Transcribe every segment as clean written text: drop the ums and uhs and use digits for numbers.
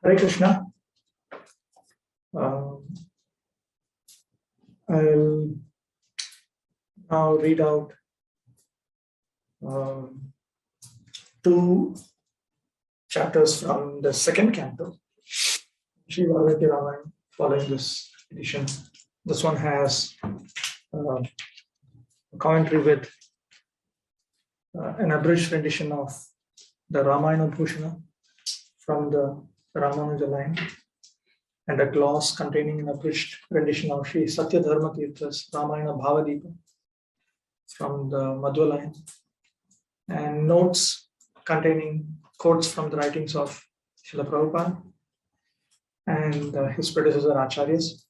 Hare Krishna. I'll now read out two chapters from the second canto, Sri Valmiki Ramayana, following this edition. This one has a commentary with an abridged rendition of the Ramayana Bhushana from the Ramanuja line, and a gloss containing an abridged rendition of Sri Satyadharmatirtha's Ramayana Bhagavad-gītā from the Madhva line, and notes containing quotes from the writings of Śrīla Prabhupāda and his predecessor ācāryas.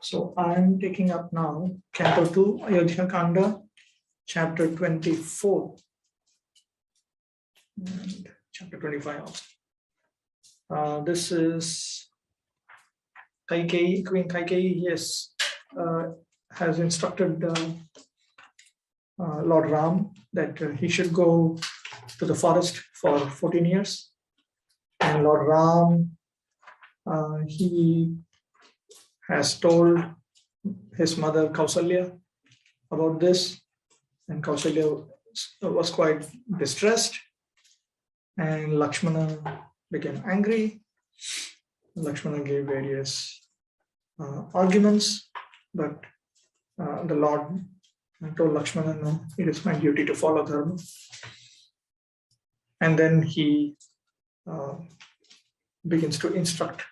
So I'm taking up now Canto 2, Ayodhya Kanda, Chapter 24, and Chapter 25 also. This is Kaikeyi, Queen Kaikeyi, yes, has instructed Lord Ram that he should go to the forest for 14 years. And Lord Ram, he has told his mother Kausalya about this, and Kausalya was quite distressed, and Lakshmana became angry. Lakshmana gave various arguments, but the Lord told Lakshmana, no, it is my duty to follow Dharma. And then he begins to instruct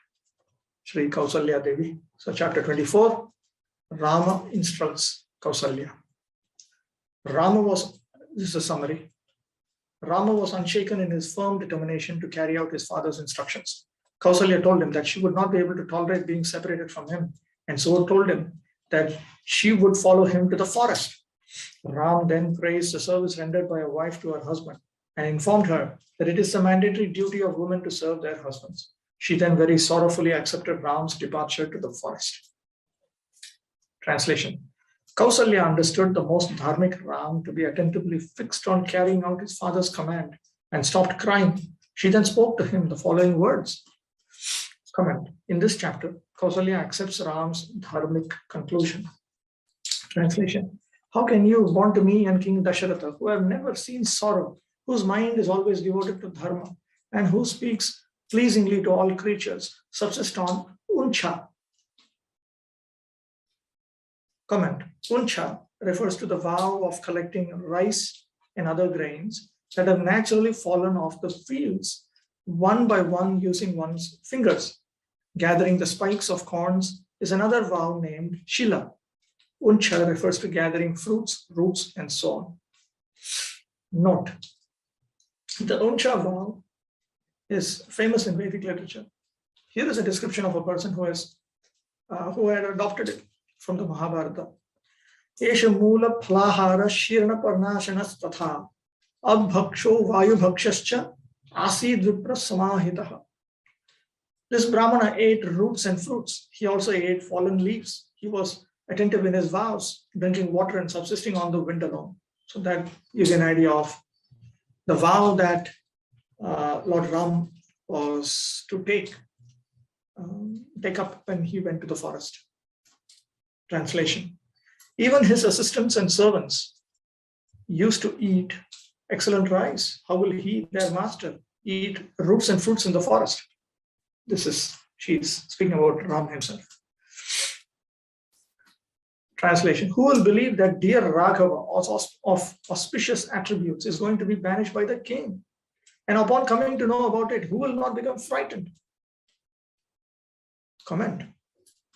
Sri Kausalya Devi. So chapter 24, Rama instructs Kausalya. This is a summary. Rama was unshaken in his firm determination to carry out his father's instructions. Kausalya told him that she would not be able to tolerate being separated from him, and so told him that she would follow him to the forest. Ram then praised the service rendered by a wife to her husband and informed her that it is the mandatory duty of women to serve their husbands. She then very sorrowfully accepted Ram's departure to the forest. Translation. Kausalya understood the most dharmic Ram to be attentively fixed on carrying out his father's command and stopped crying. She then spoke to him the following words. Comment. In this chapter, Kausalya accepts Ram's dharmic conclusion. Translation. How can you, born to me and King Dasharatha, who have never seen sorrow, whose mind is always devoted to dharma, and who speaks pleasingly to all creatures, subsist on uncha? Comment. Uncha refers to the vow of collecting rice and other grains that have naturally fallen off the fields, one by one using one's fingers. Gathering the spikes of corns is another vow named Shila. Uncha refers to gathering fruits, roots, and so on. Note, the Uncha vow is famous in Vedic literature. Here is a description of a person who had adopted it from the Mahabharata. Esha mula phlahara shirna parnashanas tatha abhaksho vayubhakshascha asid vipra samahitaha. This Brahmana ate roots and fruits. He also ate fallen leaves. He was attentive in his vows, drinking water and subsisting on the wind alone. So that gives an idea of the vow that Lord Ram was to take up when he went to the forest. Translation. Even his assistants and servants used to eat excellent rice. How will he, their master, eat roots and fruits in the forest? She's speaking about Ram himself. Translation. Who will believe that dear Raghava of auspicious attributes is going to be banished by the king? And upon coming to know about it, who will not become frightened? Comment.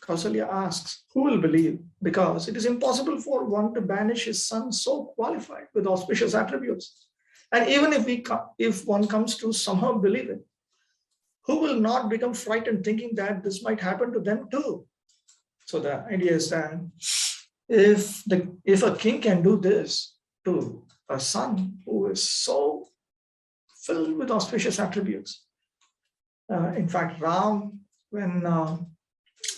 Kausalya asks, who will believe? Because it is impossible for one to banish his son so qualified with auspicious attributes. And even if one comes to somehow believe it, who will not become frightened thinking that this might happen to them too? So the idea is that if a king can do this to a son who is so filled with auspicious attributes. In fact, Ram, when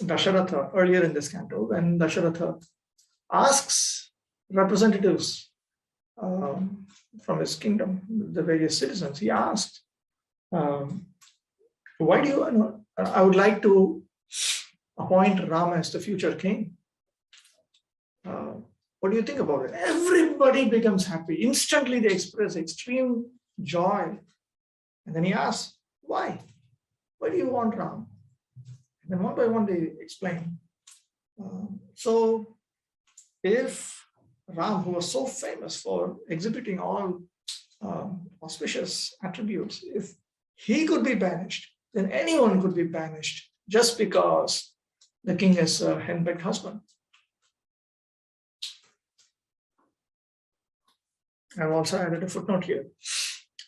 Dasharatha, earlier in this canto, when Dasharatha asks representatives from his kingdom, the various citizens, he asked, Why do you, I would like to appoint Rama as the future king. What do you think about it? Everybody becomes happy. Instantly they express extreme joy. And then he asks, why? Why do you want Ram? And then one by one they explain. So if Ram, who was so famous for exhibiting all auspicious attributes, if he could be banished, then anyone could be banished just because the king is a henpecked husband. I've also added a footnote here.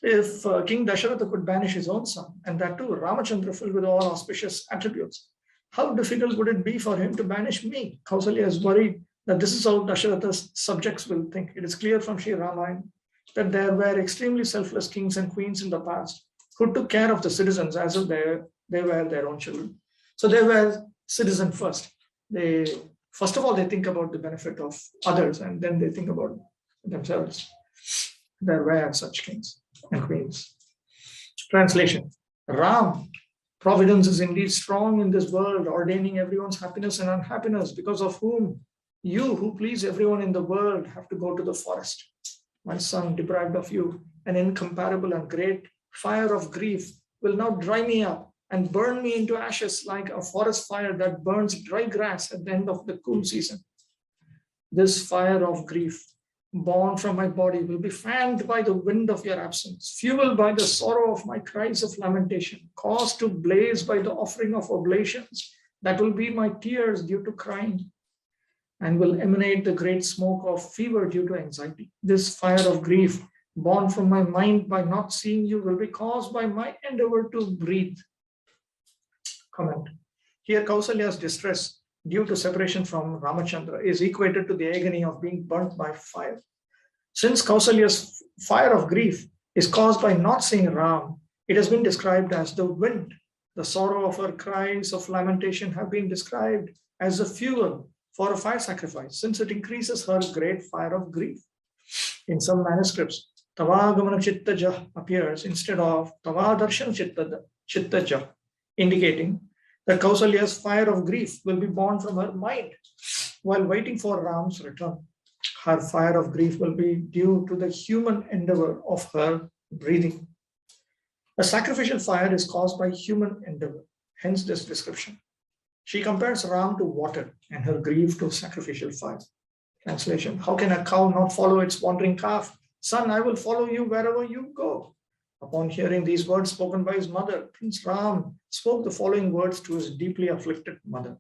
If King Dasharatha could banish his own son, and that too Ramachandra filled with all auspicious attributes, how difficult would it be for him to banish me? Kausalya is worried that this is how Dasharatha's subjects will think. It is clear from Sri Ramayana that there were extremely selfless kings and queens in the past who took care of the citizens as if they were their own children. So they were citizen first. First of all, they think about the benefit of others, and then they think about themselves. There were such kings and queens. Translation. Ram, providence is indeed strong in this world, ordaining everyone's happiness and unhappiness, because of whom you, who please everyone in the world, have to go to the forest. My son, deprived of you, an incomparable and great fire of grief will now dry me up and burn me into ashes like a forest fire that burns dry grass at the end of the cool season. This fire of grief, born from my body, will be fanned by the wind of your absence, fueled by the sorrow of my cries of lamentation, caused to blaze by the offering of oblations that will be my tears due to crying, and will emanate the great smoke of fever due to anxiety. This fire of grief, born from my mind by not seeing you, will be caused by my endeavor to breathe. Comment. Here, Kausalya's distress due to separation from Ramachandra is equated to the agony of being burnt by fire. Since Kausalya's fire of grief is caused by not seeing Ram, it has been described as the wind. The sorrow of her cries of lamentation have been described as the fuel for a fire sacrifice, since it increases her great fire of grief. In some manuscripts, Tavagamana Chittaja appears instead of Tavadarshana Chittaja, indicating that Kausalya's fire of grief will be born from her mind while waiting for Ram's return. Her fire of grief will be due to the human endeavor of her breathing. A sacrificial fire is caused by human endeavor, hence this description. She compares Ram to water and her grief to sacrificial fire. Translation. How can a cow not follow its wandering calf? Son, I will follow you wherever you go. Upon hearing these words spoken by his mother, Prince Ram spoke the following words to his deeply afflicted mother.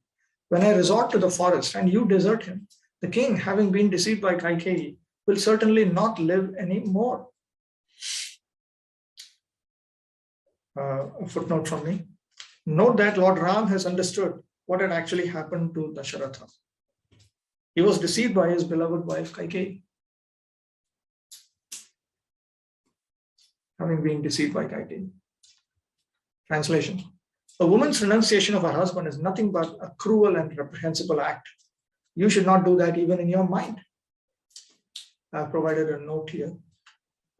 When I resort to the forest and you desert him, the king, having been deceived by Kaikeyi, will certainly not live any more. A footnote from me. Note that Lord Ram has understood what had actually happened to Dasharatha. He was deceived by his beloved wife Kaikeyi. Having been deceived by Kaikeyi. Translation. A woman's renunciation of her husband is nothing but a cruel and reprehensible act. You should not do that even in your mind. I have provided a note here.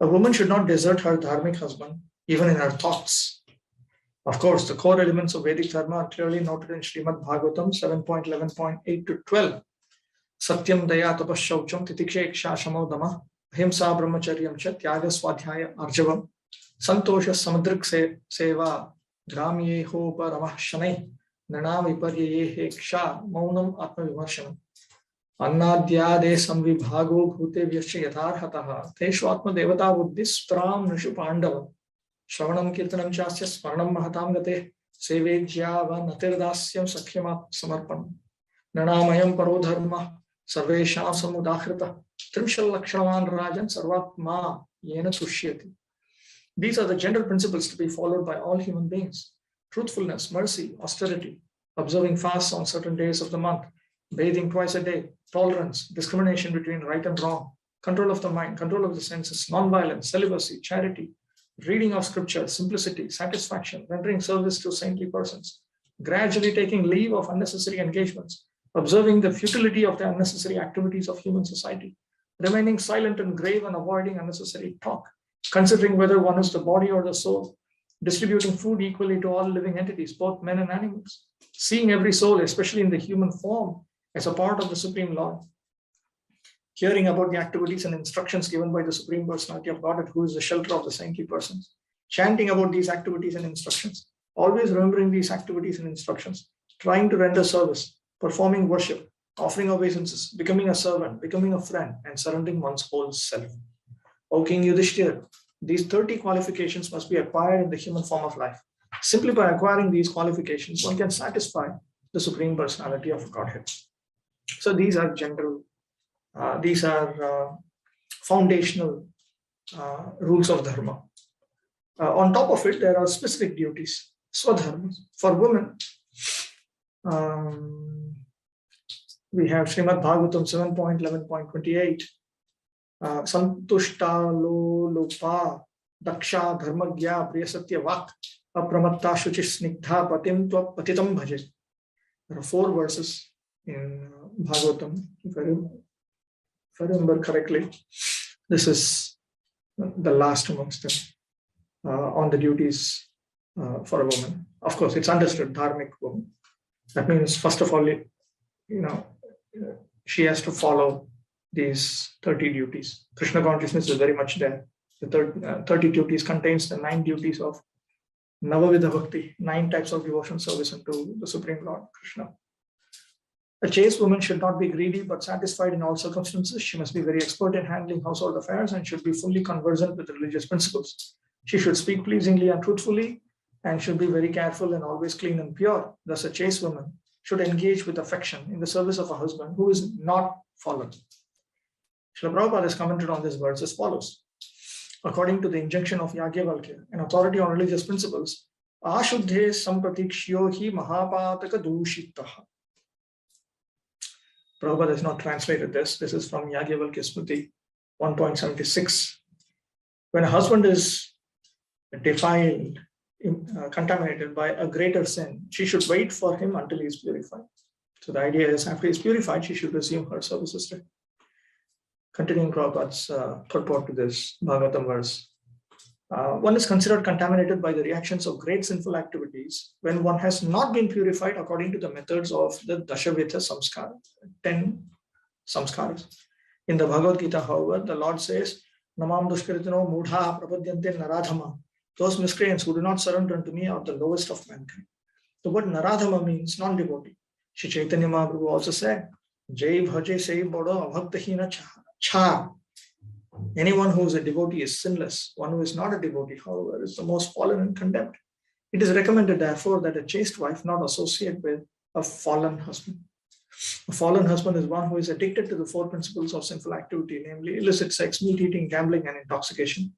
A woman should not desert her dharmic husband even in her thoughts. Of course, the core elements of Vedic dharma are clearly noted in Śrīmad-Bhāgavatam 7.11.8 to 12. Satyam daya tapashaucham titiksheksha shamodama ahimsa brahmacharyam cha tyaga swadhyaya arjavam santosha samadrik seva gramyeho paramah shanai nanam viparyeheksha maunam atma vimarshanam annadyade samvibhago bhute vyasya yatharhataha teshu atma devata buddhis tram nishu pandava Shravanam kirtanam chasya smaranam mahatam gate sevejyava natirdasyam sakhyam samarpanam nanamayam parodharma sarvesham samudakhrita trimshal lakshanavan rajan sarvatma yena tushyati. These are the general principles to be followed by all human beings. Truthfulness, mercy, austerity, observing fasts on certain days of the month, bathing twice a day, tolerance, discrimination between right and wrong, control of the mind, control of the senses, non-violence, celibacy, charity, reading of scripture, simplicity, satisfaction, rendering service to saintly persons, gradually taking leave of unnecessary engagements, observing the futility of the unnecessary activities of human society, remaining silent and grave and avoiding unnecessary talk, considering whether one is the body or the soul, distributing food equally to all living entities, both men and animals, seeing every soul, especially in the human form, as a part of the Supreme Lord, hearing about the activities and instructions given by the Supreme Personality of Godhead, who is the shelter of the saintly persons, chanting about these activities and instructions, always remembering these activities and instructions, trying to render service, performing worship, offering obeisances, becoming a servant, becoming a friend, and surrendering one's whole self. O King Yudhishthira, these 30 qualifications must be acquired in the human form of life. Simply by acquiring these qualifications, one can satisfy the Supreme Personality of Godhead. So these are general, foundational rules of Dharma. On top of it, there are specific duties, Swadharmas. For women, we have Śrīmad-Bhāgavatam 7.11.28. Santushta lo lopa daksha dharmagya priyasatya vak apramatta shuchis snigdha patim tva patitam bhaje. There are 4 verses in Bhagavatam, if I remember correctly. This is the last amongst them on the duties for a woman. Of course, it's understood dharmic woman. That means, first of all, she has to follow these 30 duties. Krishna consciousness is very much there. The 30 duties contains the 9 duties of Navavidha Bhakti, 9 types of devotion service unto the Supreme Lord Krishna. A chaste woman should not be greedy but satisfied in all circumstances. She must be very expert in handling household affairs and should be fully conversant with religious principles. She should speak pleasingly and truthfully and should be very careful and always clean and pure. Thus, a chaste woman should engage with affection in the service of a husband who is not fallen. Śrīla Prabhupāda has commented on this verse as follows. According to the injunction of Yajnavalkya, an authority on religious principles, Ashuddhe sampratikshyo hi mahapataka dushitaha. Prabhupada has not translated this. This is from Yajnavalkya Smriti 1.76. When a husband is defiled, contaminated by a greater sin, she should wait for him until he is purified. So the idea is, after he is purified, she should resume her services to him. Continuing Prabhupada's purport to this Bhagavatam verse. One is considered contaminated by the reactions of great sinful activities when one has not been purified according to the methods of the Dashavidha samskara, 10 samskaras. In the Bhagavad-gītā, however, the Lord says, Namam dushkaritano mudha prapadyante naradhama. Those miscreants who do not surrender unto me are the lowest of mankind. The word naradhama means non-devotee. Śrī Chaitanya Mahaprabhu also said, Jai bhaje sei bodo abhaktahina cha. Anyone who is a devotee is sinless. One who is not a devotee, however, is the most fallen and condemned. It is recommended, therefore, that a chaste wife not associate with a fallen husband. A fallen husband is one who is addicted to the 4 principles of sinful activity, namely illicit sex, meat eating, gambling, and intoxication.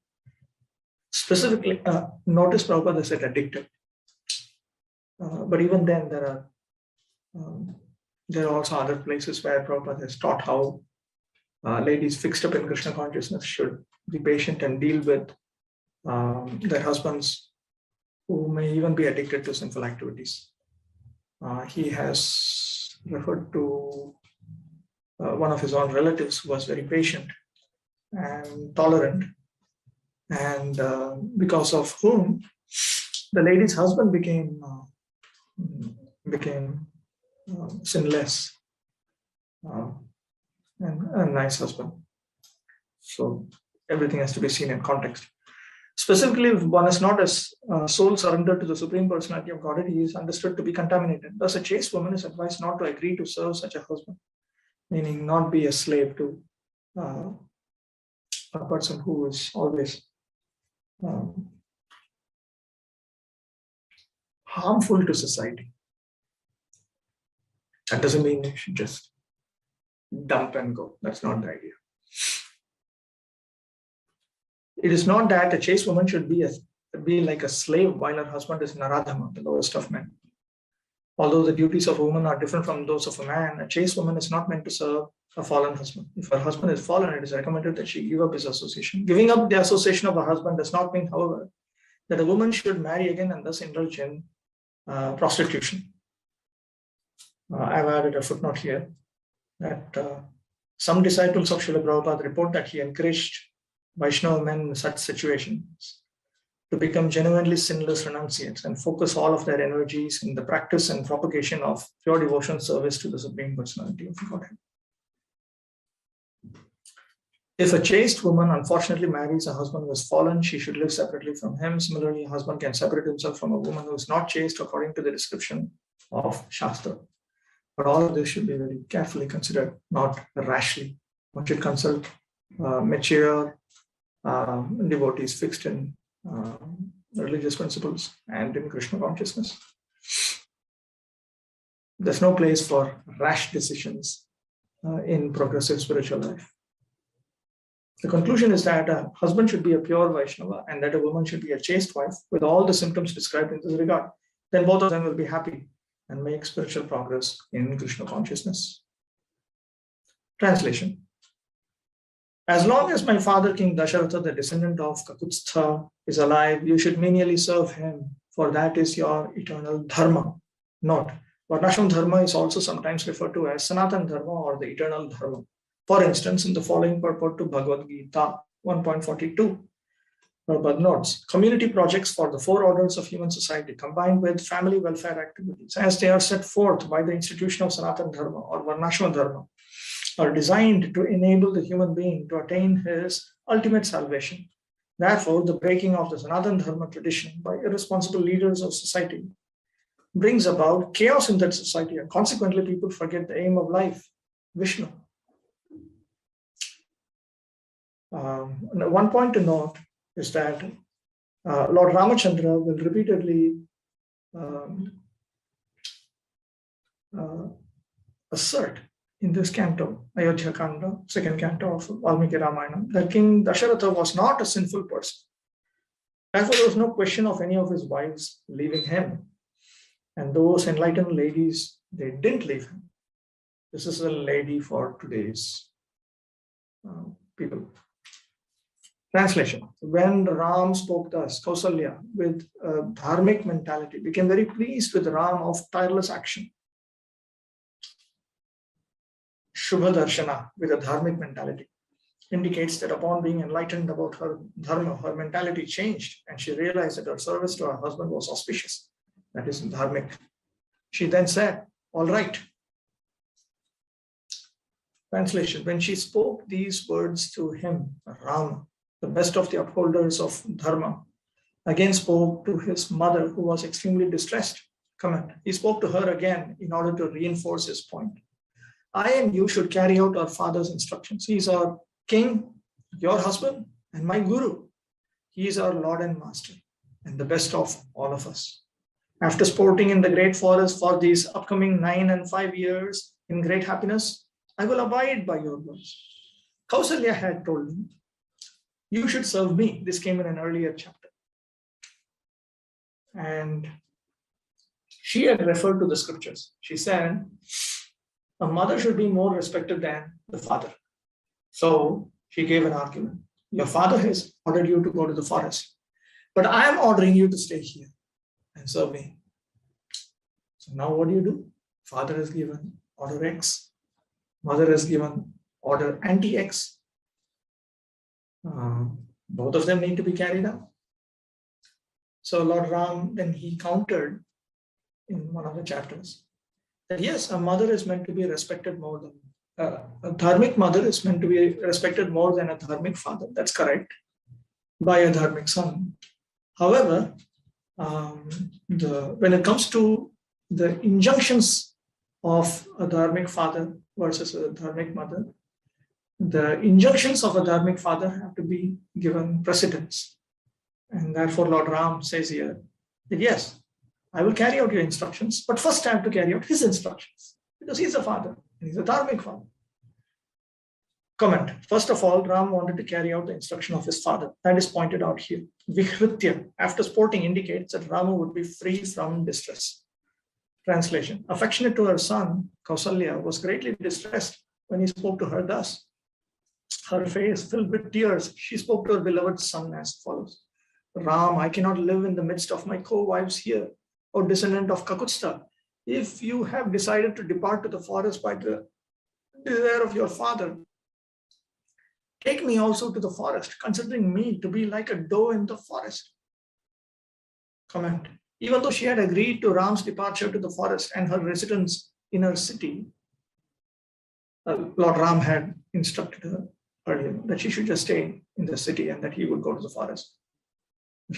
Specifically, notice Prabhupada said addicted. But even then, there are also other places where Prabhupada has taught how ladies fixed up in Krishna consciousness should be patient and deal with their husbands who may even be addicted to sinful activities. He has referred to one of his own relatives who was very patient and tolerant, and because of whom the lady's husband became sinless and a nice husband. So everything has to be seen in context. Specifically, if one is not as soul surrendered to the Supreme Personality of Godhead, he is understood to be contaminated. Thus, a chaste woman is advised not to agree to serve such a husband, meaning not be a slave to a person who is always harmful to society. That doesn't mean you should just dump and go. That's not the idea. It is not that a chaste woman should be like a slave while her husband is Naradhama, the lowest of men. Although the duties of a woman are different from those of a man, a chaste woman is not meant to serve a fallen husband. If her husband is fallen, it is recommended that she give up his association. Giving up the association of a husband does not mean, however, that a woman should marry again and thus indulge in prostitution. I've added a footnote here that some disciples of Śrīla Prabhupāda report that he encouraged Vaishnava men in such situations to become genuinely sinless renunciates and focus all of their energies in the practice and propagation of pure devotion service to the Supreme Personality of Godhead. If a chaste woman unfortunately marries a husband who has fallen, she should live separately from him. Similarly, a husband can separate himself from a woman who is not chaste according to the description of Shastra. But all of this should be very carefully considered, not rashly. One should consult mature devotees fixed in religious principles and in Krishna consciousness. There's no place for rash decisions in progressive spiritual life. The conclusion is that a husband should be a pure Vaishnava and that a woman should be a chaste wife with all the symptoms described in this regard. Then both of them will be happy and make spiritual progress in Krishna consciousness. Translation. As long as my father King Dasharatha, the descendant of Kakutstha, is alive, you should menially serve him, for that is your eternal dharma. Note, Varnashram dharma is also sometimes referred to as Sanatan dharma or the eternal dharma. For instance, in the following purport to Bhagavad-gītā 1.42, Prabhupada notes, community projects for the four orders of human society combined with family welfare activities as they are set forth by the institution of Sanatan dharma or Varnashram dharma are designed to enable the human being to attain his ultimate salvation. Therefore, the breaking of the Sanatan dharma tradition by irresponsible leaders of society brings about chaos in that society, and consequently people forget the aim of life, Vishnu. One point to note is that Lord Ramachandra will repeatedly assert in this canto, Ayodhya Kanda, second canto of Valmiki Ramayana, that King Dasharatha was not a sinful person. Therefore, there was no question of any of his wives leaving him. And those enlightened ladies, they didn't leave him. This is a lady for today's people. Translation. When Ram spoke thus, Kausalya, with a dharmic mentality, became very pleased with Ram of tireless action. Shubha Darshana, with a dharmic mentality, indicates that upon being enlightened about her dharma, her mentality changed and she realized that her service to her husband was auspicious. That is dharmic. She then said, all right. Translation. When she spoke these words to him, Rama, the best of the upholders of dharma, again spoke to his mother, who was extremely distressed. Comment. He spoke to her again in order to reinforce his point. I and you should carry out our father's instructions. He is our king, your husband, and my guru. He is our Lord and Master, and the best of all of us. After sporting in the great forest for these upcoming 9 and 5 years in great happiness, I will abide by your words. Kausalya had told him, you should serve me. This came in an earlier chapter. And she had referred to the scriptures. She said, a mother should be more respected than the father. So she gave an argument. Your father has ordered you to go to the forest, but I am ordering you to stay here and serve me. So now what do? Father has given order X. Mother has given order anti-X. Both of them need to be carried out. So Lord Ram, then he countered in one of the chapters that yes, a mother is meant to be respected more than a dharmic mother is meant to be respected more than a dharmic father. That's correct, by a dharmic son. However, when it comes to the injunctions of a dharmic father versus a dharmic mother, the injunctions of a dharmic father have to be given precedence. And therefore, Lord Ram says here that yes, I will carry out your instructions, but first I have to carry out his instructions because he's a father and he's a dharmic father. Comment. First of all, Ram wanted to carry out the instruction of his father. That is pointed out here. Vihritya, after sporting, indicates that Rama would be free from distress. Translation. Affectionate to her son, Kausalya was greatly distressed when he spoke to her thus. Her face filled with tears, she spoke to her beloved son as follows. Ram, I cannot live in the midst of my co-wives here, O descendant of Kakutstha. If you have decided to depart to the forest by the desire of your father, take me also to the forest, considering me to be like a doe in the forest. Comment. Even though she had agreed to Ram's departure to the forest and her residence in her city, Lord Ram had instructed her earlier that she should just stay in the city and that he would go to the forest.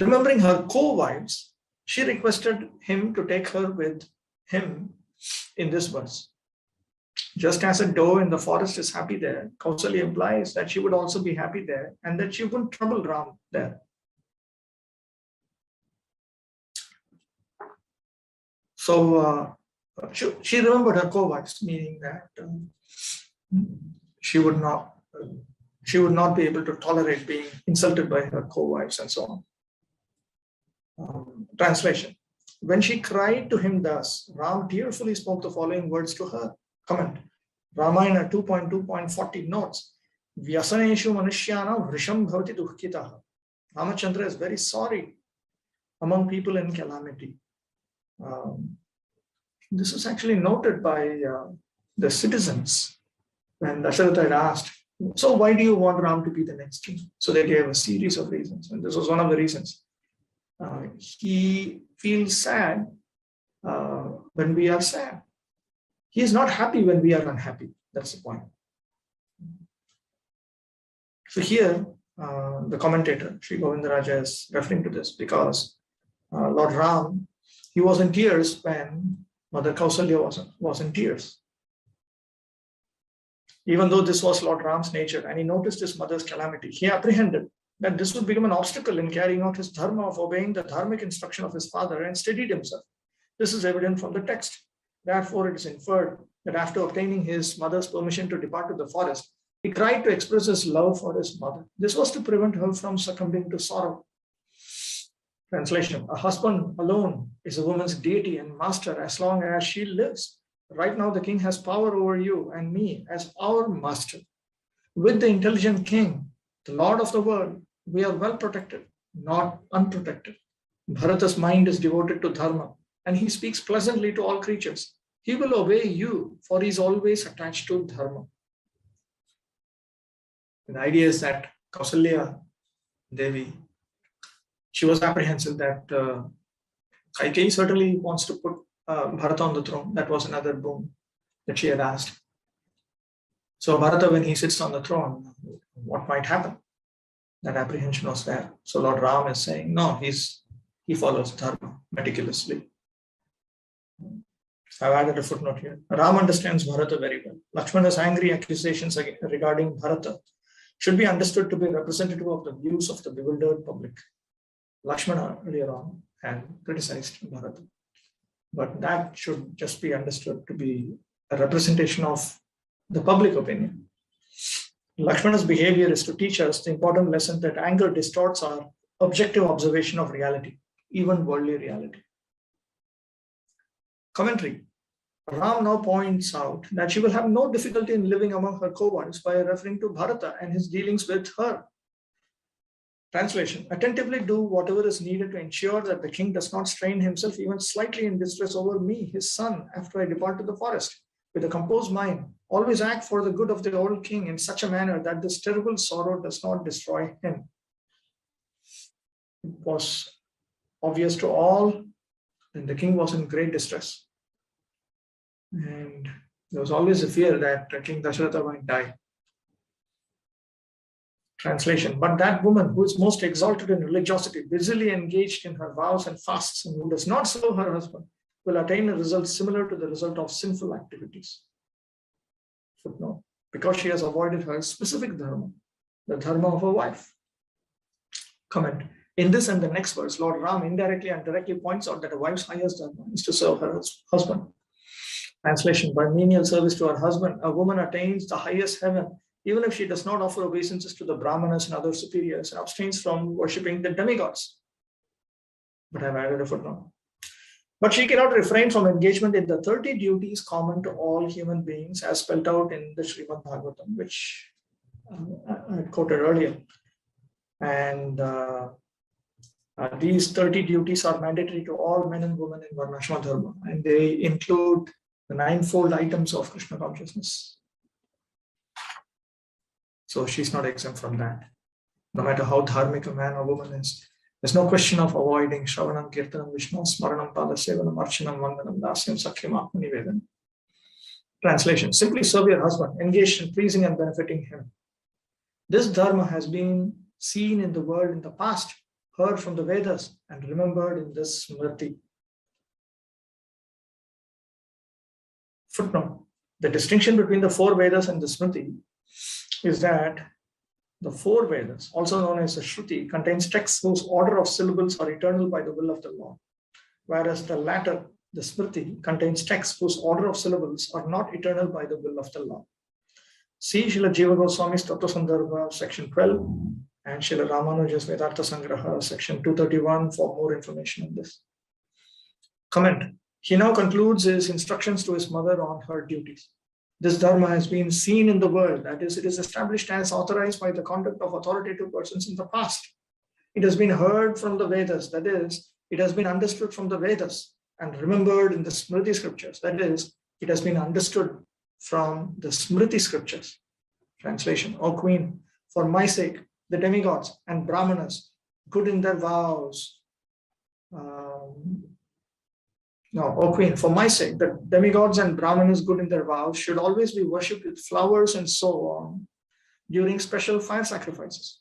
Remembering her co-wives, she requested him to take her with him in this verse. Just as a doe in the forest is happy there, Kausalya implies that she would also be happy there and that she wouldn't trouble Ram there. So she remembered her co-wives, meaning that she would not be able to tolerate being insulted by her co-wives and so on. Translation. When she cried to him thus, Ram tearfully spoke the following words to her. Comment. Ramayana 2.2.40 notes, Vyasaneshu Manushyana Vrisham Bhavati Dukhitaha. Ramachandra is very sorry among people in calamity. This is actually noted by the citizens when Dasharatha had asked, so why do you want Ram to be the next king? So they gave a series of reasons, and this was one of the reasons. He feels sad when we are sad. He is not happy when we are unhappy. That's the point. So here, the commentator, Sri Govindaraja, is referring to this because Lord Ram, he was in tears when Mother Kausalya was in tears. Even though this was Lord Ram's nature and he noticed his mother's calamity, he apprehended that this would become an obstacle in carrying out his dharma of obeying the dharmic instruction of his father and steadied himself. This is evident from the text. Therefore, it is inferred that after obtaining his mother's permission to depart to the forest, he tried to express his love for his mother. This was to prevent her from succumbing to sorrow. Translation. A husband alone is a woman's deity and master as long as she lives. Right now, the king has power over you and me as our master. With the intelligent king, the Lord of the world, we are well protected, not unprotected. Bharata's mind is devoted to dharma and he speaks pleasantly to all creatures. He will obey you, for he is always attached to dharma. The idea is that Kausalya Devi, she was apprehensive that Kaikeyi certainly wants to put Bharata on the throne. That was another boon that she had asked. So Bharata, when he sits on the throne, what might happen? That apprehension was there. So Lord Ram is saying, no, he follows dharma meticulously. I've added a footnote here. Ram understands Bharata very well. Lakshmana's angry accusations regarding Bharata should be understood to be representative of the views of the bewildered public. Lakshmana earlier on had criticized Bharata, but that should just be understood to be a representation of the public opinion. Lakshmana's behavior is to teach us the important lesson that anger distorts our objective observation of reality, even worldly reality. Commentary. Ram now points out that she will have no difficulty in living among her co-wives by referring to Bharata and his dealings with her. Translation. Attentively do whatever is needed to ensure that the king does not strain himself even slightly in distress over me, his son, after I depart to the forest. With a composed mind, always act for the good of the old king in such a manner that this terrible sorrow does not destroy him. It was obvious to all that the king was in great distress. And there was always a fear that King Dasharatha might die. Translation. But that woman who is most exalted in religiosity, busily engaged in her vows and fasts, and who does not serve her husband, will attain a result similar to the result of sinful activities. Footnote. Because she has avoided her specific dharma, the dharma of a wife. Comment. In this and the next verse, Lord Ram indirectly and directly points out that a wife's highest dharma is to serve her husband. Translation. By menial service to her husband, a woman attains the highest heaven, even if she does not offer obeisances to the Brahmanas and other superiors and abstains from worshipping the demigods. But I've added a footnote. But she cannot refrain from engagement in the 30 duties common to all human beings as spelled out in the Śrīmad-Bhāgavatam, which I quoted earlier. And these 30 duties are mandatory to all men and women in Varnashma Dharma, and they include the 9-fold items of Krishna consciousness. So she's not exempt from that. No matter how dharmic a man or woman is, There's no question of avoiding Shravanam, Kirtanam, Vishnu, Smaranam, Padasevanam, Archanam, Vandanam, Dasyam, Sakyam, Atmanivedam. Translation: simply serve your husband, engaged in pleasing and benefiting him. This dharma has been seen in the world in the past, heard from the Vedas, and remembered in this Smriti. Footnote: the distinction between the 4 Vedas and the Smriti is that the 4 Vedas, also known as the Shruti, contains texts whose order of syllables are eternal by the will of the Lord, whereas the latter, the Smriti, contains texts whose order of syllables are not eternal by the will of the Lord. See Śrīla Jiva Goswami's Tattva Sandarbha, section 12, and Śrīla Ramanuja's Vedartha Sangraha, section 231 for more information on this. Comment: he now concludes his instructions to his mother on her duties. This dharma has been seen in the world, that is, it is established as authorized by the conduct of authoritative persons in the past. It has been heard from the Vedas, that is, it has been understood from the Vedas and remembered in the Smriti scriptures, that is, it has been understood from the Smriti scriptures. Translation: O Queen, for my sake, the demigods and Brahmanas, good in their vows, O Queen, for my sake, the demigods and Brahmanas good in their vows should always be worshipped with flowers and so on during special fire sacrifices.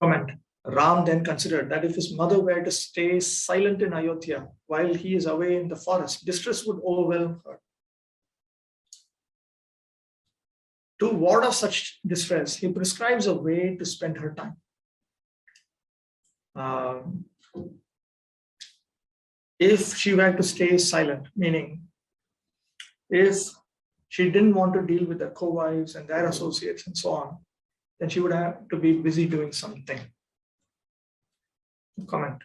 Comment: Ram then considered that if his mother were to stay silent in Ayodhya while he is away in the forest, distress would overwhelm her. To ward off such distress, he prescribes a way to spend her time. If she were to stay silent, meaning if she didn't want to deal with their co-wives and their associates and so on, then she would have to be busy doing something. Comment: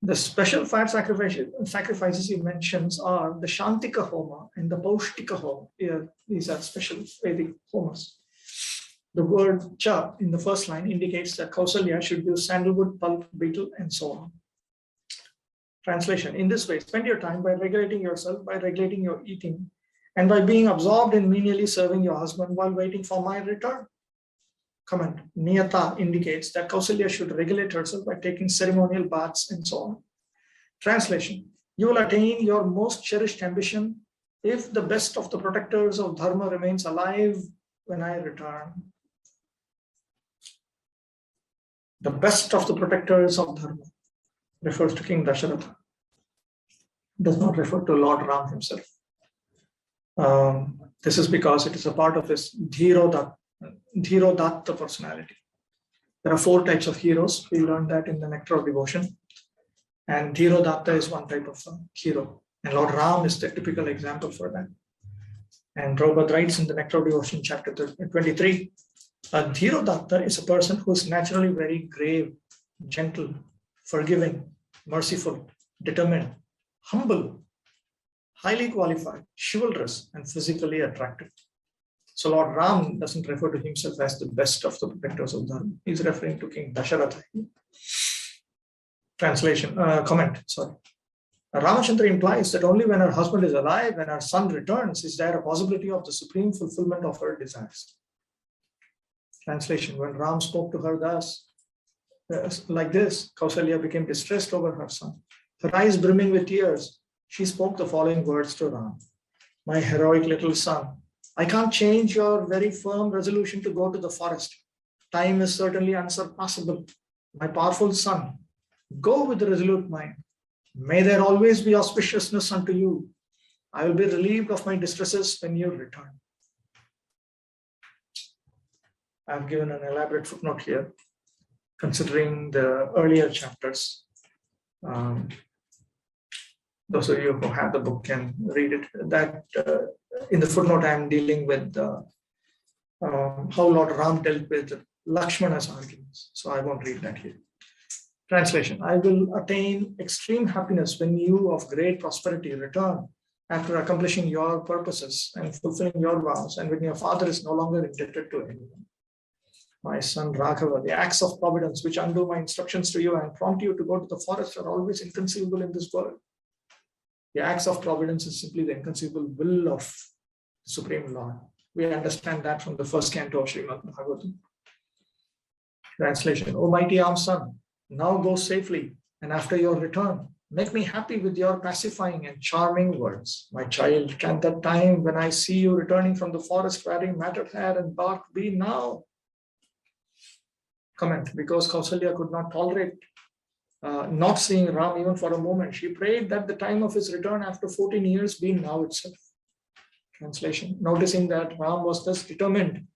the special fire sacrifices he mentions are the Shantika Homa and the Paushtika Homa. These are special Vedic homas. The word cha in the first line indicates that Kausalya should use sandalwood, pulp, betel, and so on. Translation: in this way, spend your time by regulating yourself, by regulating your eating, and by being absorbed in menially serving your husband while waiting for my return. Comment: Niyata indicates that Kausalya should regulate herself by taking ceremonial baths and so on. Translation: you will attain your most cherished ambition if the best of the protectors of dharma remains alive when I return. The best of the protectors of dharma refers to King Dasharatha. Does not refer to Lord Ram himself. This is because it is a part of his Dhirodatta personality. There are 4 types of heroes. We learned that in the Nectar of Devotion. And Dhirodatta is one type of hero. And Lord Ram is the typical example for that. And Prabhupada writes in the Nectar of Devotion, chapter 23, a Dhirodatta is a person who is naturally very grave, gentle, forgiving, merciful, determined, humble, highly qualified, chivalrous, and physically attractive. So Lord Ram doesn't refer to himself as the best of the protectors of dharma. He's referring to King Dasharatha. Translation, comment, sorry. Ramachandra implies that only when her husband is alive, when her son returns, is there a possibility of the supreme fulfillment of her desires. Translation, when Ram spoke to her thus, like this, Kausalya became distressed over her son. Her eyes brimming with tears, she spoke the following words to Ram. My heroic little son, I can't change your very firm resolution to go to the forest. Time is certainly unsurpassable. My powerful son, go with a resolute mind. May there always be auspiciousness unto you. I will be relieved of my distresses when you return. I've given an elaborate footnote here, considering the earlier chapters. Those of you who have the book can read it. That in the footnote, I'm dealing with how Lord Ram dealt with Lakshmana's arguments. So I won't read that here. Translation, I will attain extreme happiness when you of great prosperity return after accomplishing your purposes and fulfilling your vows, and when your father is no longer indebted to anyone. My son Raghava, the acts of providence which undo my instructions to you and prompt you to go to the forest are always inconceivable in this world. The acts of providence is simply the inconceivable will of the Supreme Lord. We understand that from the first canto of Śrīmad-Bhāgavata. Translation. O mighty armed son, now go safely, and after your return, make me happy with your pacifying and charming words. My child, can that time when I see you returning from the forest wearing matted hair and bark be now? Comment. Because Kausalya could not tolerate not seeing Ram even for a moment, she prayed that the time of his return after 14 years be now itself. Translation. Noticing that Ram was thus determined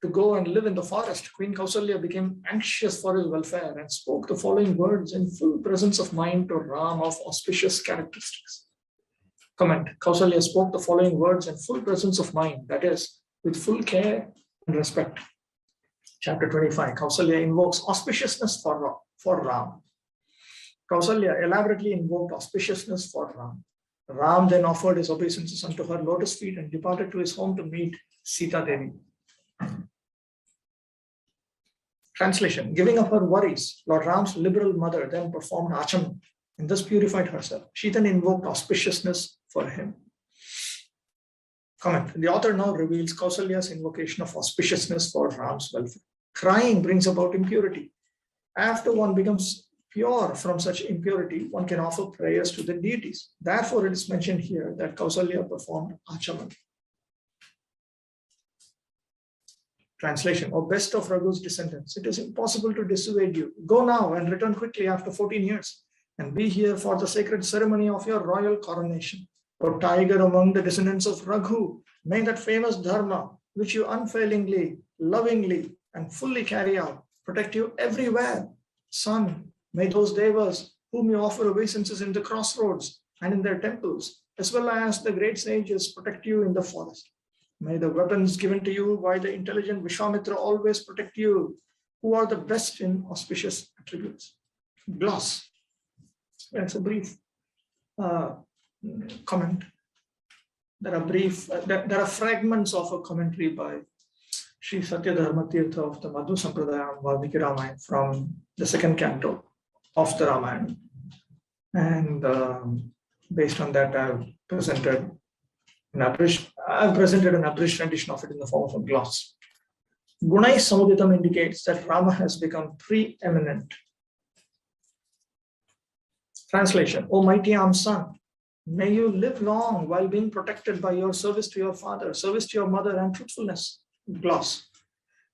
to go and live in the forest, Queen Kausalya became anxious for his welfare and spoke the following words in full presence of mind to Ram of auspicious characteristics. Comment. Kausalya spoke the following words in full presence of mind, that is, with full care and respect. Chapter 25. Kausalya invokes auspiciousness for Ram. Kausalya elaborately invoked auspiciousness for Ram. Ram then offered his obeisances unto her lotus feet and departed to his home to meet Sita Devi. Translation. Giving up her worries, Lord Ram's liberal mother then performed achaman and thus purified herself. She then invoked auspiciousness for him. Comment. The author now reveals Kausalya's invocation of auspiciousness for Ram's welfare. Crying brings about impurity. After one becomes pure from such impurity, one can offer prayers to the deities. Therefore, it is mentioned here that Kausalya performed achaman. Translation. O best of Raghu's descendants, it is impossible to dissuade you. Go now and return quickly after 14 years and be here for the sacred ceremony of your royal coronation. O tiger among the descendants of Raghu, may that famous dharma, which you unfailingly, lovingly, and fully carry out, protect you everywhere. Son, may those devas whom you offer obeisances in the crossroads and in their temples, as well as the great sages, protect you in the forest. May the weapons given to you by the intelligent Vishwamitra always protect you, who are the best in auspicious attributes. Gloss. That's a brief comment. There are fragments of a commentary by Sri Satyadharma Tirtha of the Madhu Sampradaya on Valmiki Ramayana from the second canto of the Ramayana. And based on that, I've presented an abridged rendition of it in the form of a gloss. Gunai Samuditam indicates that Rama has become preeminent. Translation. O mighty armed son, may you live long while being protected by your service to your father, service to your mother, and truthfulness. Gloss.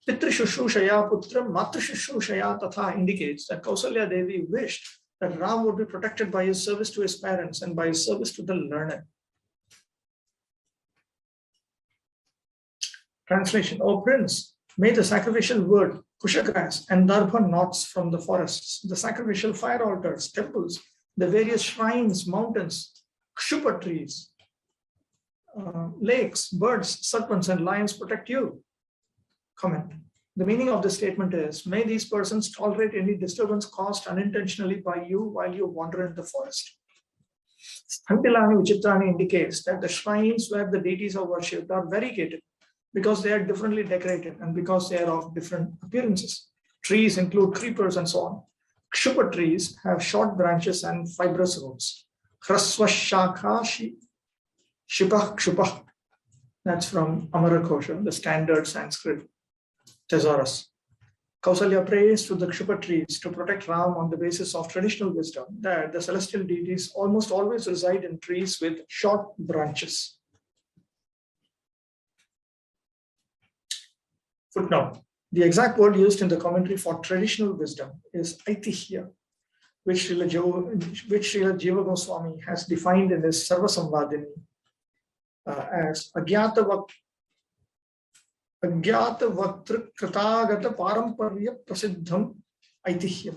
Pitrishushushaya putram matrishushaya tatha indicates that Kausalya Devi wished that Ram would be protected by his service to his parents and by his service to the learned. Translation. O prince, may the sacrificial wood, kushagrass, and darbha knots from the forests, the sacrificial fire altars, temples, the various shrines, mountains, kshupa trees, lakes, birds, serpents, and lions protect you. Comment. The meaning of this statement is, may these persons tolerate any disturbance caused unintentionally by you while you wander in the forest. Sthambhilani Vichitrani indicates that the shrines where the deities are worshipped are variegated because they are differently decorated and because they are of different appearances. Trees include creepers and so on. Kshupa trees have short branches and fibrous roots. Hrasva shakha shipah kshupah. That's from Amarakosha, the standard Sanskrit thesaurus. Kausalya prays to the Kshupa trees to protect Ram on the basis of traditional wisdom that the celestial deities almost always reside in trees with short branches. Footnote. The exact word used in the commentary for traditional wisdom is aitihya, which Śrīla Jiva Goswami has defined in his Sarva Samvadini as agyata vaktr kratagata paramparya prasiddham aitihya.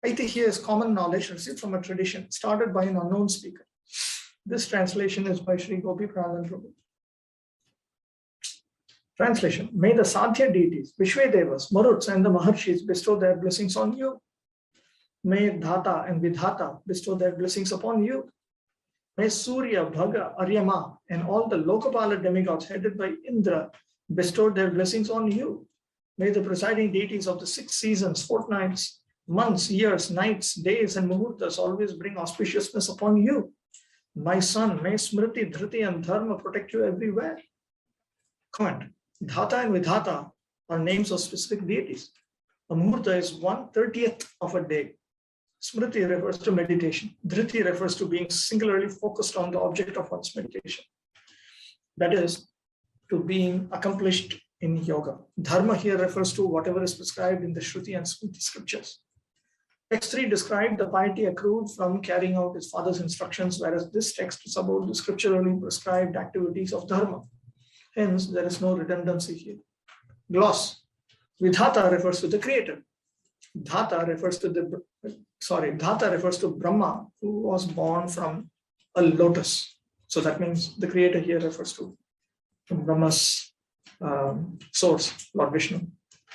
Aitihya is common knowledge received from a tradition started by an unknown speaker. This translation is by Sri Gopīparāṇadhana Prabhu. Translation. May the Sadhya deities, Vishvedevas, Maruts, and the Maharshis bestow their blessings on you. May Dhata and Vidhata bestow their blessings upon you. May Surya, Bhaga, Aryama, and all the Lokapala demigods headed by Indra bestow their blessings on you. May the presiding deities of the 6 seasons, fortnights, months, years, nights, days, and muhurtas always bring auspiciousness upon you. My son, may Smriti, Dhriti, and Dharma protect you everywhere. Comment. Dhata and Vidhata are names of specific deities. A muhurta is 1/30th of a day. Smriti refers to meditation. Dhriti refers to being singularly focused on the object of one's meditation. That is, to being accomplished in yoga. Dharma here refers to whatever is prescribed in the Shruti and Smriti scriptures. Text 3 described the piety accrued from carrying out his father's instructions, whereas this text is about the scripturally prescribed activities of Dharma. Hence, there is no redundancy here. Gloss. Vidhata refers to the creator. Dhata refers to Brahma, who was born from a lotus. So that means the creator here refers to Brahma's source, Lord Vishnu.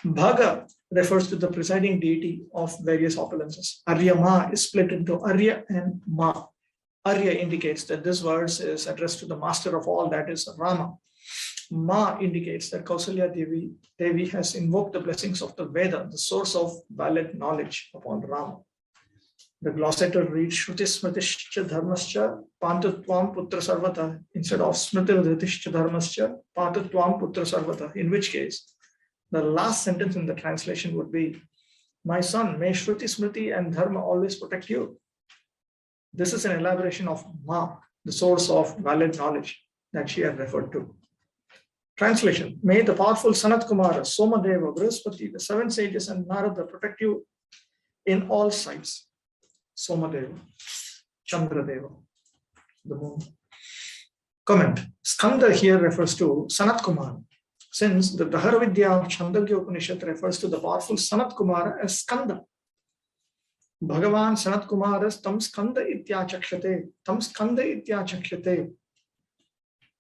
Bhaga refers to the presiding deity of various opulences. Arya-ma is split into Arya and Ma. Arya indicates that this verse is addressed to the master of all, that is Rama. Ma indicates that Kausalya Devi has invoked the blessings of the Veda, the source of valid knowledge, upon Rama. The glossator reads Shruti Smritischa Dharmascha Pantatvam Putra Sarvata instead of Smriti Dhritischa Dharmascha Pantatvam Putra Sarvata, in which case the last sentence in the translation would be, my son, may Shruti, Smriti and Dharma always protect you. This is an elaboration of Ma, the source of valid knowledge that she had referred to. Translation, may the powerful Sanat Kumara, Somadeva, Brihaspati, the seven sages and Narada protect you in all sides. Somadeva, Chandradeva, the moon. Comment, Skanda here refers to Sanat Kumara, since the Daharavidya Chandogya Upanishad refers to the powerful Sanat Kumara as Skanda. Bhagavan Sanat Kumaras tam Skanda ityachakshate.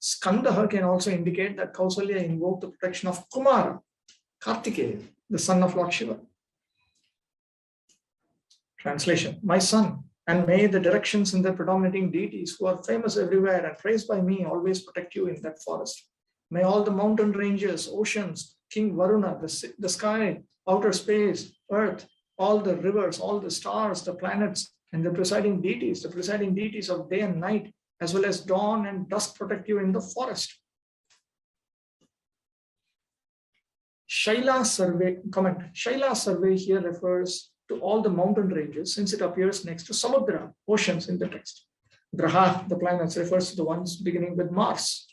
Skandaha can also indicate that Kausalya invoked the protection of Kumara, Kartikeya, the son of Lord Shiva. Translation, my son, and may the directions in the predominating deities who are famous everywhere and praised by me always protect you in that forest. May all the mountain ranges, oceans, King Varuna, the sky, outer space, earth, all the rivers, all the stars, the planets, and the presiding deities of day and night, as well as dawn and dusk protect you in the forest. Śrīla survey, comment, Śrīla survey here refers to all the mountain ranges since it appears next to Samudra, oceans in the text. Graha, the planets, refers to the ones beginning with Mars.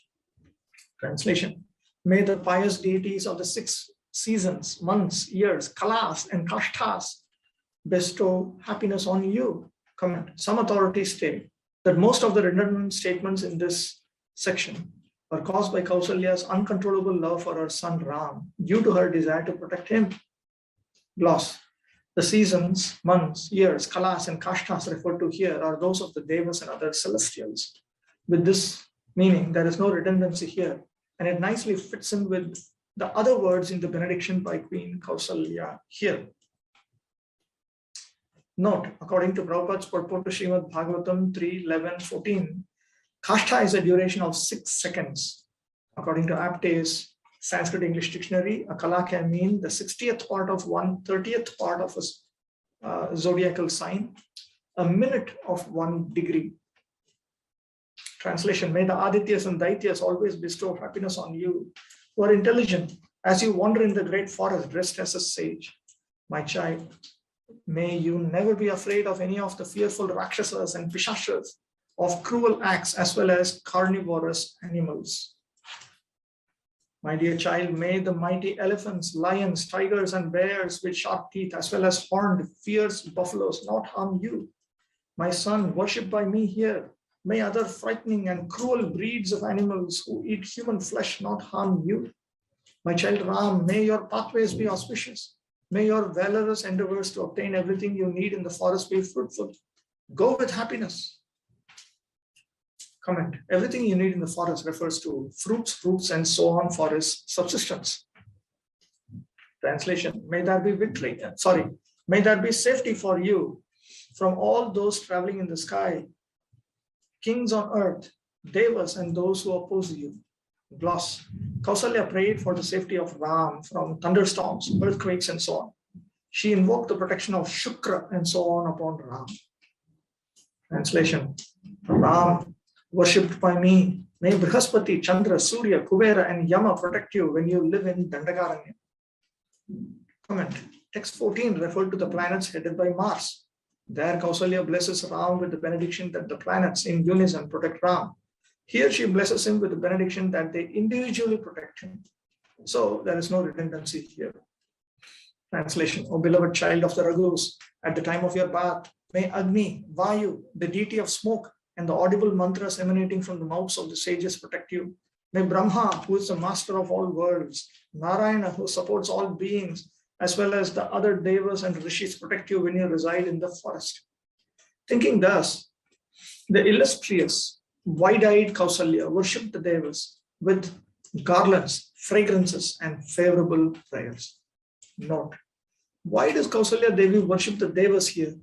Translation, may the pious deities of the 6 seasons, months, years, kalas and kashtas bestow happiness on you. Comment, some authorities state that most of the redundant statements in this section are caused by Kausalya's uncontrollable love for her son Ram due to her desire to protect him. Gloss. The seasons, months, years, kalas and kashtas referred to here are those of the devas and other celestials. With this meaning, there is no redundancy here, and it nicely fits in with the other words in the benediction by Queen Kausalya here. Note, according to Prabhupada's purport to Śrīmad-Bhāgavatam 3:11-14, Kashta is a duration of 6 seconds. According to Apte's Sanskrit English Dictionary, a kala can mean the 60th part of 1/30th part of a zodiacal sign, a minute of 1 degree. Translation, may the Adityas and Daityas always bestow happiness on you who are intelligent as you wander in the great forest dressed as a sage. My child, may you never be afraid of any of the fearful Rakshasas and Pishashas, of cruel acts as well as carnivorous animals. My dear child, may the mighty elephants, lions, tigers, and bears with sharp teeth, as well as horned, fierce buffaloes not harm you. My son, worshipped by me here, may other frightening and cruel breeds of animals who eat human flesh not harm you. My child Ram, may your pathways be auspicious. May your valorous endeavors to obtain everything you need in the forest be fruitful. Go with happiness. Comment, everything you need in the forest refers to fruits, and so on for his subsistence. Translation, may there be victory. May there be safety for you from all those traveling in the sky, kings on earth, devas, and those who oppose you. Gloss. Kausalya prayed for the safety of Ram from thunderstorms, earthquakes, and so on. She invoked the protection of Shukra and so on upon Ram. Translation, Ram, worshipped by me, may Brihaspati, Chandra, Surya, Kubera, and Yama protect you when you live in Dandakaranya. Comment. Text 14 referred to the planets headed by Mars. There Kausalya blesses Ram with the benediction that the planets in unison protect Ram. Here she blesses him with the benediction that they individually protect him. So there is no redundancy here. Translation: O beloved child of the Raghus, at the time of your birth, may Agni, Vayu, the deity of smoke, and the audible mantras emanating from the mouths of the sages protect you. May Brahma, who is the master of all worlds, Narayana, who supports all beings, as well as the other devas and rishis protect you when you reside in the forest. Thinking thus, the illustrious, wide-eyed Kausalya worshipped the devas with garlands, fragrances, and favorable prayers. Note: why does Kausalya Devi worship the devas here?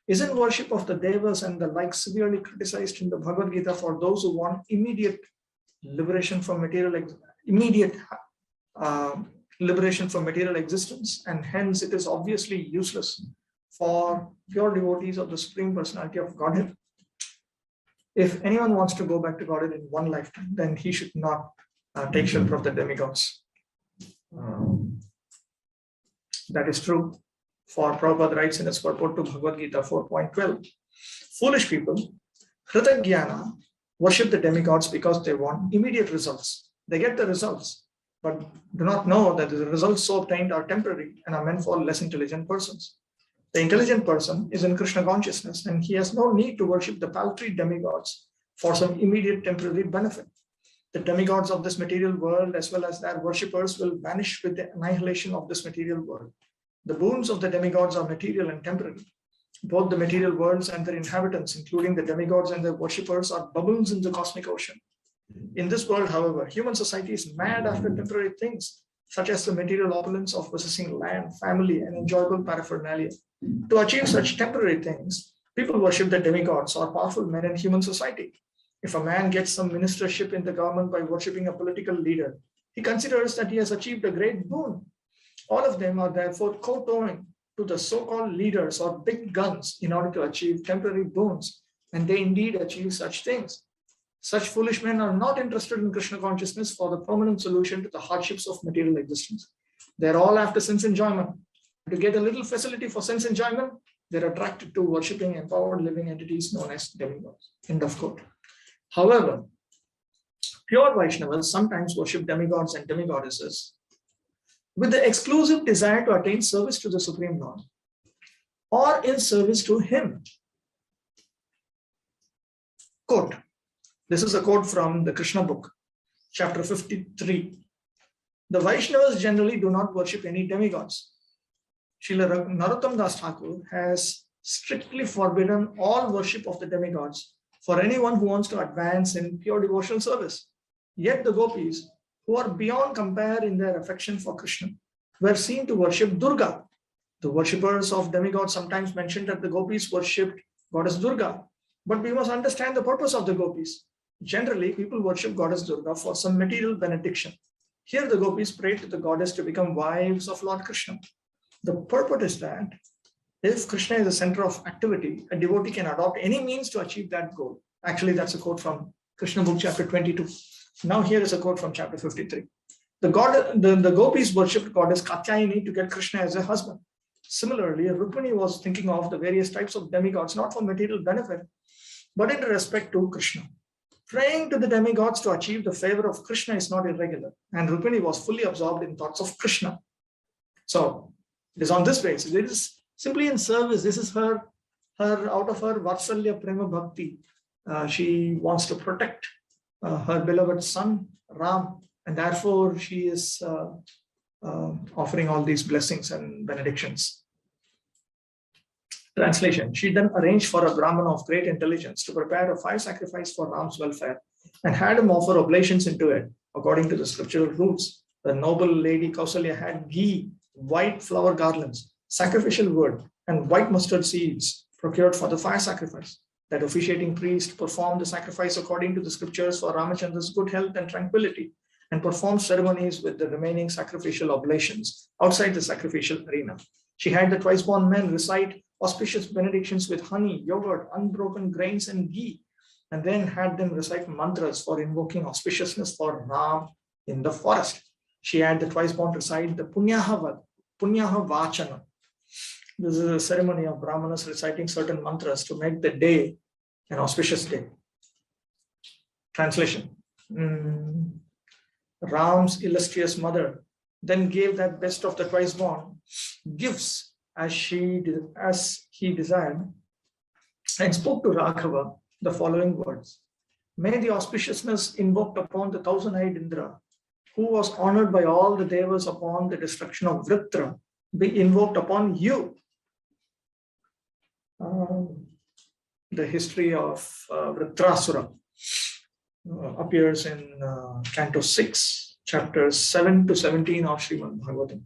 Isn't worship of the devas and the like severely criticized in the Bhagavad-gītā for those who want immediate liberation from material existence, and hence it is obviously useless for pure devotees of the Supreme Personality of Godhead? If anyone wants to go back to Godhead in one lifetime, then he should not take shelter of the demigods. That is true. For Prabhupada writes in his purport to Bhagavad-gītā 4.12, foolish people, Hritagyana, worship the demigods because they want immediate results. They get the results, but do not know that the results so obtained are temporary and are meant for less intelligent persons. The intelligent person is in Krishna consciousness, and he has no need to worship the paltry demigods for some immediate temporary benefit. The demigods of this material world, as well as their worshippers, will vanish with the annihilation of this material world. The boons of the demigods are material and temporary. Both the material worlds and their inhabitants, including the demigods and their worshippers, are bubbles in the cosmic ocean. In this world, however, human society is mad after temporary things, such as the material opulence of possessing land, family, and enjoyable paraphernalia. To achieve such temporary things, people worship the demigods or powerful men in human society. If a man gets some ministership in the government by worshipping a political leader, he considers that he has achieved a great boon. All of them are therefore kowtowing to the so-called leaders or big guns in order to achieve temporary boons, and they indeed achieve such things. Such foolish men are not interested in Krishna consciousness for the permanent solution to the hardships of material existence. They're all after sense enjoyment. To get a little facility for sense enjoyment, they're attracted to worshipping empowered living entities known as demigods. End of quote. However, pure Vaishnavas sometimes worship demigods and demigoddesses with the exclusive desire to attain service to the Supreme Lord or in service to Him. Quote. This is a quote from the Krishna book, chapter 53. The Vaishnavas generally do not worship any demigods. Śrīla Narottam Das Thakur has strictly forbidden all worship of the demigods for anyone who wants to advance in pure devotional service. Yet the gopis, who are beyond compare in their affection for Krishna, were seen to worship Durga. The worshippers of demigods sometimes mention that the gopis worshipped goddess Durga, but we must understand the purpose of the gopis. Generally, people worship goddess Durga for some material benediction. Here the gopis prayed to the goddess to become wives of Lord Krishna. The purport is that if Krishna is the center of activity, a devotee can adopt any means to achieve that goal. Actually, that's a quote from Krishna book, chapter 22. Now here is a quote from chapter 53. The gopis worshipped goddess Katyayani to get Krishna as a husband. Similarly, Rukmini was thinking of the various types of demigods, not for material benefit, but in respect to Krishna. Praying to the demigods to achieve the favor of Krishna is not irregular, and Rukmini was fully absorbed in thoughts of Krishna. So it is on this basis. It is simply in service. This is her out of her Vatsalya Prema Bhakti. She wants to protect her beloved son, Ram, and therefore she is offering all these blessings and benedictions. Translation: she then arranged for a Brahmana of great intelligence to prepare a fire sacrifice for Ram's welfare and had him offer oblations into it according to the scriptural rules. The noble lady Kausalya had ghee, white flower garlands, sacrificial wood, and white mustard seeds procured for the fire sacrifice. That officiating priest performed the sacrifice according to the scriptures for Ramachandra's good health and tranquility, and performed ceremonies with the remaining sacrificial oblations outside the sacrificial arena. She had the twice-born men recite auspicious benedictions with honey, yogurt, unbroken grains, and ghee, and then had them recite mantras for invoking auspiciousness for Ram in the forest. She had the twice-born recite the Punyaha Vachana, This is a ceremony of Brahmanas reciting certain mantras to make the day an auspicious day. Translation. Ram's illustrious mother then gave that best of the twice born gifts as he desired, and spoke to Raghava the following words. May the auspiciousness invoked upon the thousand-eyed Indra, who was honored by all the devas upon the destruction of Vritra, be invoked upon you. The history of Vritrasura appears in Canto 6, chapters 7 to 17 of Śrīmad-Bhāgavatam.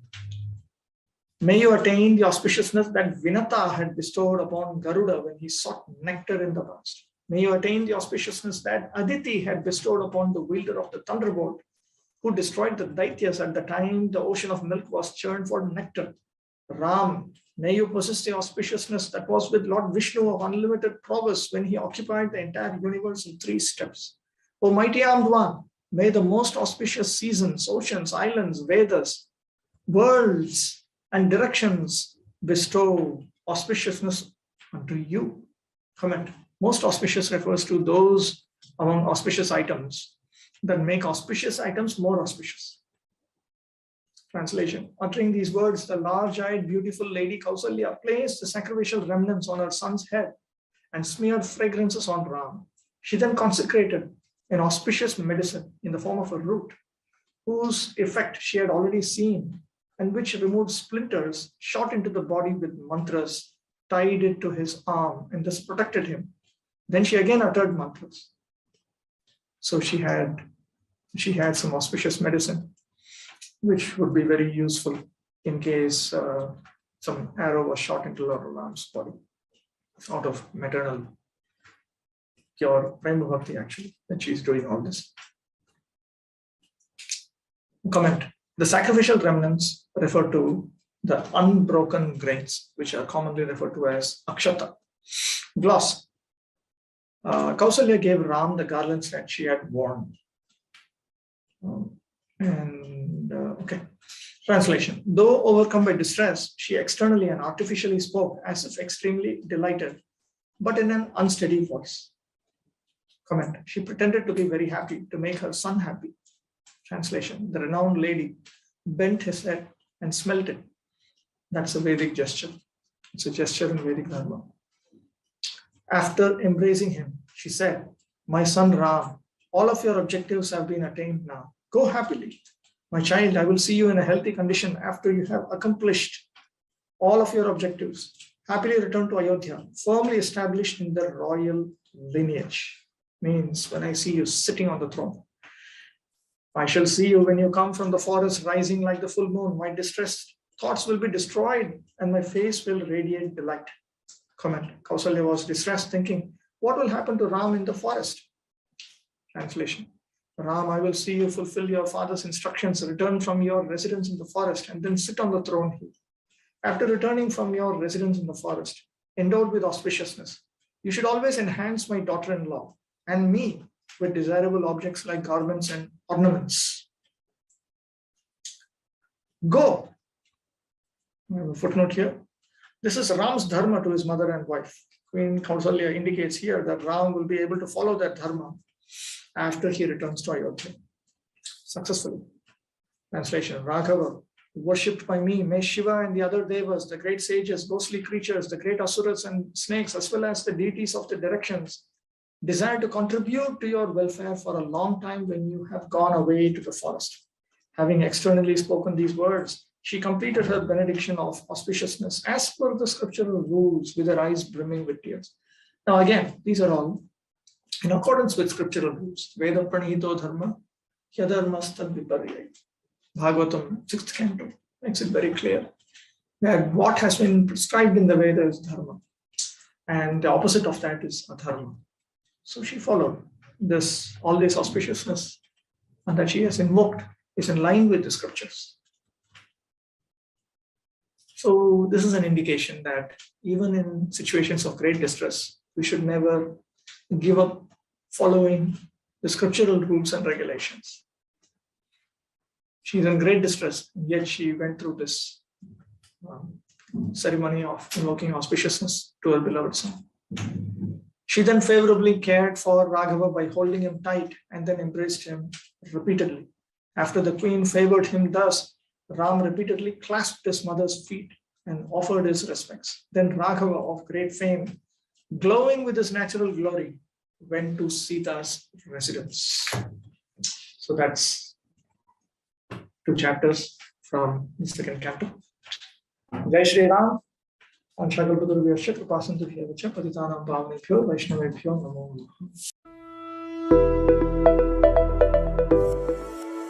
May you attain the auspiciousness that Vinata had bestowed upon Garuda when he sought nectar in the past. May you attain the auspiciousness that Aditi had bestowed upon the wielder of the thunderbolt, who destroyed the Daityas at the time the ocean of milk was churned for nectar. Ram, may you possess the auspiciousness that was with Lord Vishnu of unlimited prowess when he occupied the entire universe in 3 steps. O mighty armed one, may the most auspicious seasons, oceans, islands, Vedas, worlds, and directions bestow auspiciousness unto you. Comment. Most auspicious refers to those among auspicious items that make auspicious items more auspicious. Translation. Uttering these words, the large-eyed, beautiful lady Kausalya placed the sacrificial remnants on her son's head and smeared fragrances on Ram. She then consecrated an auspicious medicine in the form of a root, whose effect she had already seen, and which removed splinters shot into the body with mantras, tied it to his arm, and thus protected him. Then she again uttered mantras. So she had some auspicious medicine, which would be very useful in case some arrow was shot into Lord Ram's body out of maternal pure prema bhakti, actually, that she's doing all this. Comment. The sacrificial remnants refer to the unbroken grains, which are commonly referred to as akshata. Gloss. Kausalya gave Ram the garlands that she had worn. Okay. Translation. Though overcome by distress, she externally and artificially spoke as if extremely delighted, but in an unsteady voice. Comment. She pretended to be very happy to make her son happy. Translation. The renowned lady bent his head and smelt it. That's a Vedic gesture. It's a gesture in Vedic Dharma. After embracing him, she said, my son Ram, all of your objectives have been attained now. Go happily. My child, I will see you in a healthy condition after you have accomplished all of your objectives. Happily return to Ayodhya, firmly established in the royal lineage. Means when I see you sitting on the throne. I shall see you when you come from the forest rising like the full moon. My distressed thoughts will be destroyed and my face will radiate delight. Comment. Kausalya was distressed, thinking, what will happen to Ram in the forest? Translation. Ram, I will see you fulfill your father's instructions, return from your residence in the forest, and then sit on the throne here. After returning from your residence in the forest, endowed with auspiciousness, you should always enhance my daughter-in-law and me with desirable objects like garments and ornaments. Go. I have a footnote here. This is Ram's dharma to his mother and wife. Queen Kausalya indicates here that Ram will be able to follow that dharma after he returns to Ayodhya successfully. Translation. Raghava, worshipped by me, may Shiva and the other devas, the great sages, ghostly creatures, the great asuras and snakes, as well as the deities of the directions, desire to contribute to your welfare for a long time when you have gone away to the forest. Having externally spoken these words, she completed her benediction of auspiciousness as per the scriptural rules, with her eyes brimming with tears. Now again, these are all in accordance with scriptural rules. Veda pranihito dharma, yadharmastad viparya. Bhagavatam, 6th canto, makes it very clear that what has been prescribed in the Veda is dharma, and the opposite of that is adharma. So she followed this, all this auspiciousness, and that she has invoked is in line with the scriptures. So this is an indication that even in situations of great distress, we should never give up following the scriptural rules and regulations. She's in great distress, yet she went through this ceremony of invoking auspiciousness to her beloved son. She then favorably cared for Raghava by holding him tight and then embraced him repeatedly. After the queen favored him thus, Ram repeatedly clasped his mother's feet and offered his respects. Then Raghava, of great fame, glowing with his natural glory, went to Sita's residence. So that's 2 chapters from the 2nd canto. Jai Shri Ram. Anshakal Padurvyasya Kripasindhu Bhyavacha Patitanam Bhavnebhyo Vaishnavebhyo Namo Namaha.